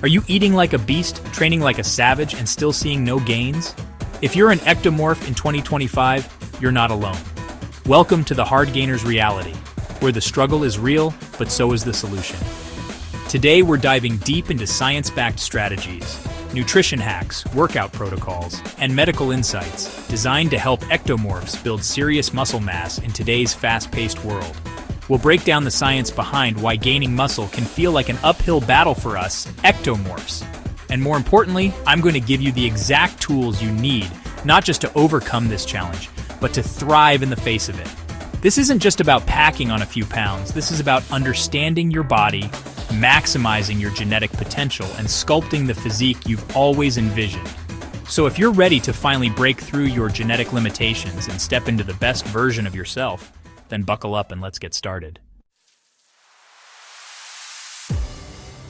Are you eating like a beast, training like a savage, and still seeing no gains? If you're an ectomorph in 2025, you're not alone. Welcome to the hardgainers reality, where the struggle is real, but so is the solution. Today we're diving deep into science-backed strategies, nutrition hacks, workout protocols, and medical insights designed to help ectomorphs build serious muscle mass in today's fast-paced world. We'll break down the science behind why gaining muscle can feel like an uphill battle for us, ectomorphs. And more importantly, I'm going to give you the exact tools you need, not just to overcome this challenge, but to thrive in the face of it. This isn't just about packing on a few pounds. This is about understanding your body, maximizing your genetic potential, and sculpting the physique you've always envisioned. So if you're ready to finally break through your genetic limitations and step into the best version of yourself, then buckle up and let's get started.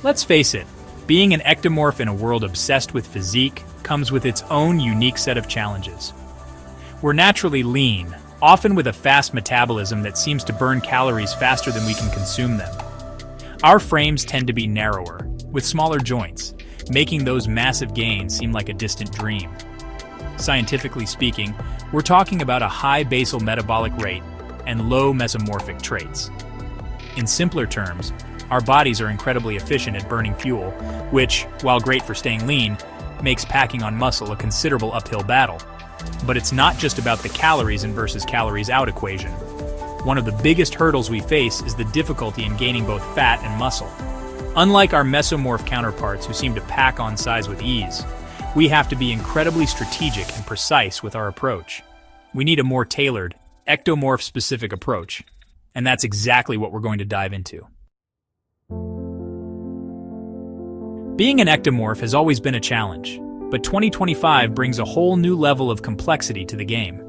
Let's face it, being an ectomorph in a world obsessed with physique comes with its own unique set of challenges. We're naturally lean, often with a fast metabolism that seems to burn calories faster than we can consume them. Our frames tend to be narrower, with smaller joints, making those massive gains seem like a distant dream. Scientifically speaking, we're talking about a high basal metabolic rate and low mesomorphic traits. In simpler terms, our bodies are incredibly efficient at burning fuel, which, while great for staying lean, makes packing on muscle a considerable uphill battle. But it's not just about the calories in versus calories out equation. One of the biggest hurdles we face is the difficulty in gaining both fat and muscle. Unlike our mesomorph counterparts who seem to pack on size with ease, we have to be incredibly strategic and precise with our approach. We need a more tailored, ectomorph-specific approach, and that's exactly what we're going to dive into. Being an ectomorph has always been a challenge, but 2025 brings a whole new level of complexity to the game.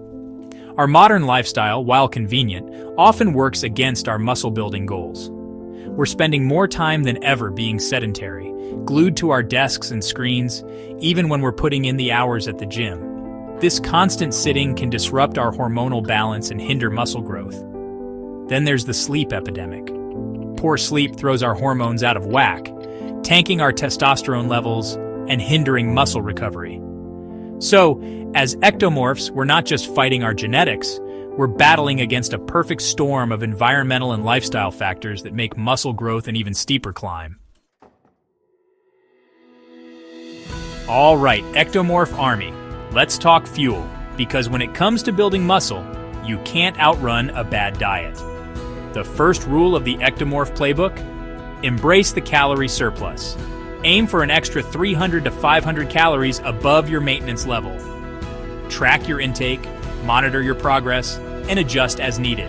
Our modern lifestyle, while convenient, often works against our muscle-building goals. We're spending more time than ever being sedentary, glued to our desks and screens, even when we're putting in the hours at the gym. This constant sitting can disrupt our hormonal balance and hinder muscle growth. Then there's the sleep epidemic. Poor sleep throws our hormones out of whack, tanking our testosterone levels and hindering muscle recovery. So, as ectomorphs, we're not just fighting our genetics, we're battling against a perfect storm of environmental and lifestyle factors that make muscle growth an even steeper climb. All right, Ectomorph Army. Let's talk fuel, because when it comes to building muscle, you can't outrun a bad diet. The first rule of the Ectomorph playbook? Embrace the calorie surplus. Aim for an extra 300 to 500 calories above your maintenance level. Track your intake, monitor your progress, and adjust as needed.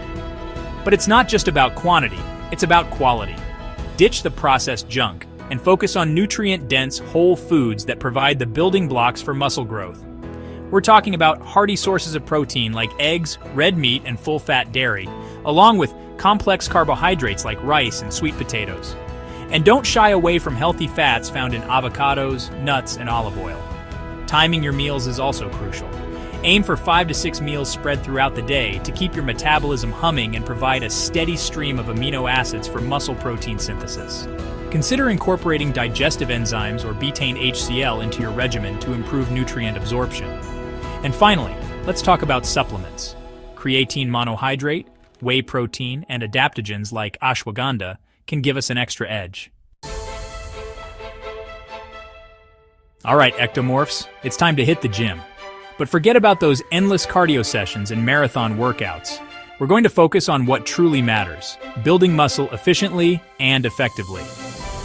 But it's not just about quantity, it's about quality. Ditch the processed junk and focus on nutrient-dense whole foods that provide the building blocks for muscle growth. We're talking about hearty sources of protein like eggs, red meat, and full-fat dairy, along with complex carbohydrates like rice and sweet potatoes. And don't shy away from healthy fats found in avocados, nuts, and olive oil. Timing your meals is also crucial. Aim for 5 to 6 meals spread throughout the day to keep your metabolism humming and provide a steady stream of amino acids for muscle protein synthesis. Consider incorporating digestive enzymes or betaine HCl into your regimen to improve nutrient absorption. And finally, let's talk about supplements. Creatine monohydrate, whey protein, and adaptogens like ashwagandha can give us an extra edge. All right, ectomorphs, it's time to hit the gym. But forget about those endless cardio sessions and marathon workouts. We're going to focus on what truly matters, building muscle efficiently and effectively.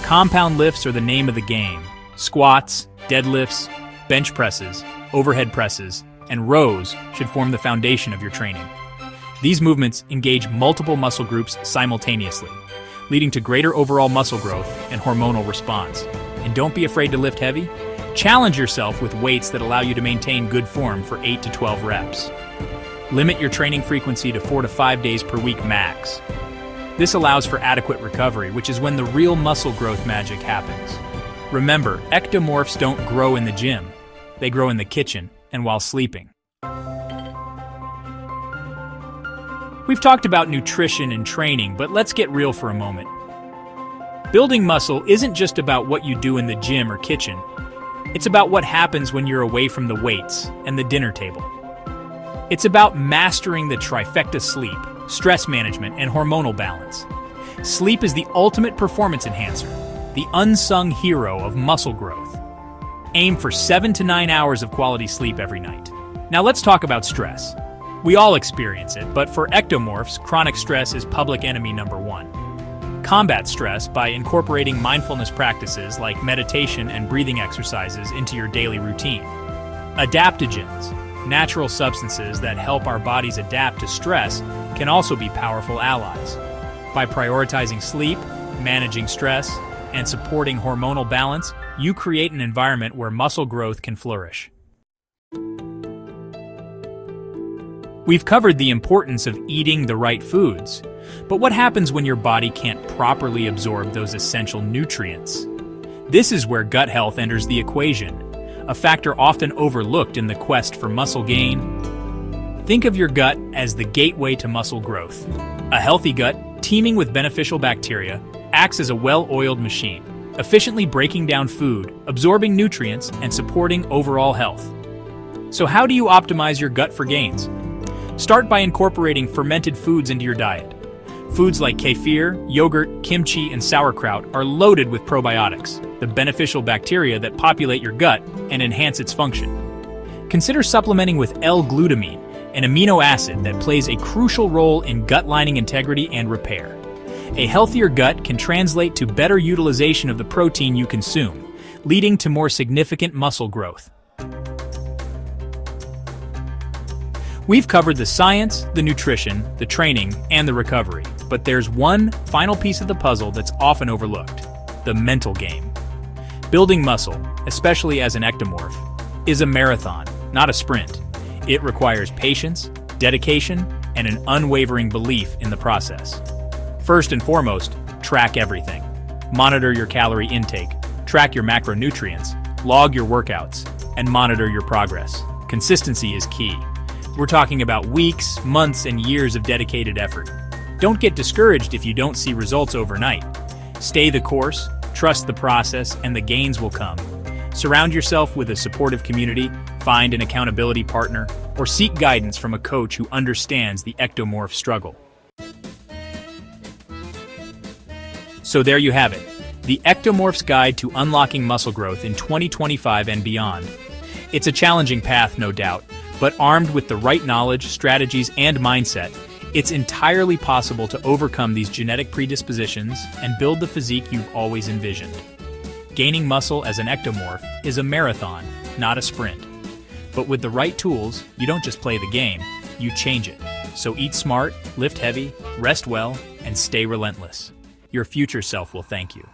Compound lifts are the name of the game. Squats, deadlifts, bench presses, overhead presses, and rows should form the foundation of your training. These movements engage multiple muscle groups simultaneously, leading to greater overall muscle growth and hormonal response. And don't be afraid to lift heavy. Challenge yourself with weights that allow you to maintain good form for 8 to 12 reps. Limit your training frequency to 4 to 5 days per week max. This allows for adequate recovery, which is when the real muscle growth magic happens. Remember, ectomorphs don't grow in the gym. They grow in the kitchen and while sleeping. We've talked about nutrition and training, but let's get real for a moment. Building muscle isn't just about what you do in the gym or kitchen. It's about what happens when you're away from the weights and the dinner table. It's about mastering the trifecta: sleep, stress management, and hormonal balance. Sleep is the ultimate performance enhancer, the unsung hero of muscle growth. Aim for 7 to 9 hours of quality sleep every night. Now let's talk about stress. We all experience it, but for ectomorphs, chronic stress is public enemy number one. Combat stress by incorporating mindfulness practices like meditation and breathing exercises into your daily routine. Adaptogens, natural substances that help our bodies adapt to stress, can also be powerful allies. By prioritizing sleep, managing stress, and supporting hormonal balance, you create an environment where muscle growth can flourish. We've covered the importance of eating the right foods, but what happens when your body can't properly absorb those essential nutrients? This is where gut health enters the equation, a factor often overlooked in the quest for muscle gain. Think of your gut as the gateway to muscle growth. A healthy gut, teeming with beneficial bacteria, acts as a well-oiled machine, efficiently breaking down food, absorbing nutrients, and supporting overall health. So how do you optimize your gut for gains? Start by incorporating fermented foods into your diet. Foods like kefir, yogurt, kimchi, and sauerkraut are loaded with probiotics, the beneficial bacteria that populate your gut and enhance its function. Consider supplementing with L-glutamine, an amino acid that plays a crucial role in gut lining integrity and repair. A healthier gut can translate to better utilization of the protein you consume, leading to more significant muscle growth. We've covered the science, the nutrition, the training, and the recovery, but there's one final piece of the puzzle that's often overlooked: the mental game. Building muscle, especially as an ectomorph, is a marathon, not a sprint. It requires patience, dedication, and an unwavering belief in the process. First and foremost, track everything. Monitor your calorie intake, track your macronutrients, log your workouts, and monitor your progress. Consistency is key. We're talking about weeks, months, and years of dedicated effort. Don't get discouraged if you don't see results overnight. Stay the course, trust the process, and the gains will come. Surround yourself with a supportive community, find an accountability partner, or seek guidance from a coach who understands the ectomorph struggle. So there you have it, the Ectomorph's Guide to Unlocking Muscle Growth in 2025 and beyond. It's a challenging path, no doubt, but armed with the right knowledge, strategies, and mindset, it's entirely possible to overcome these genetic predispositions and build the physique you've always envisioned. Gaining muscle as an ectomorph is a marathon, not a sprint. But with the right tools, you don't just play the game, you change it. So eat smart, lift heavy, rest well, and stay relentless. Your future self will thank you.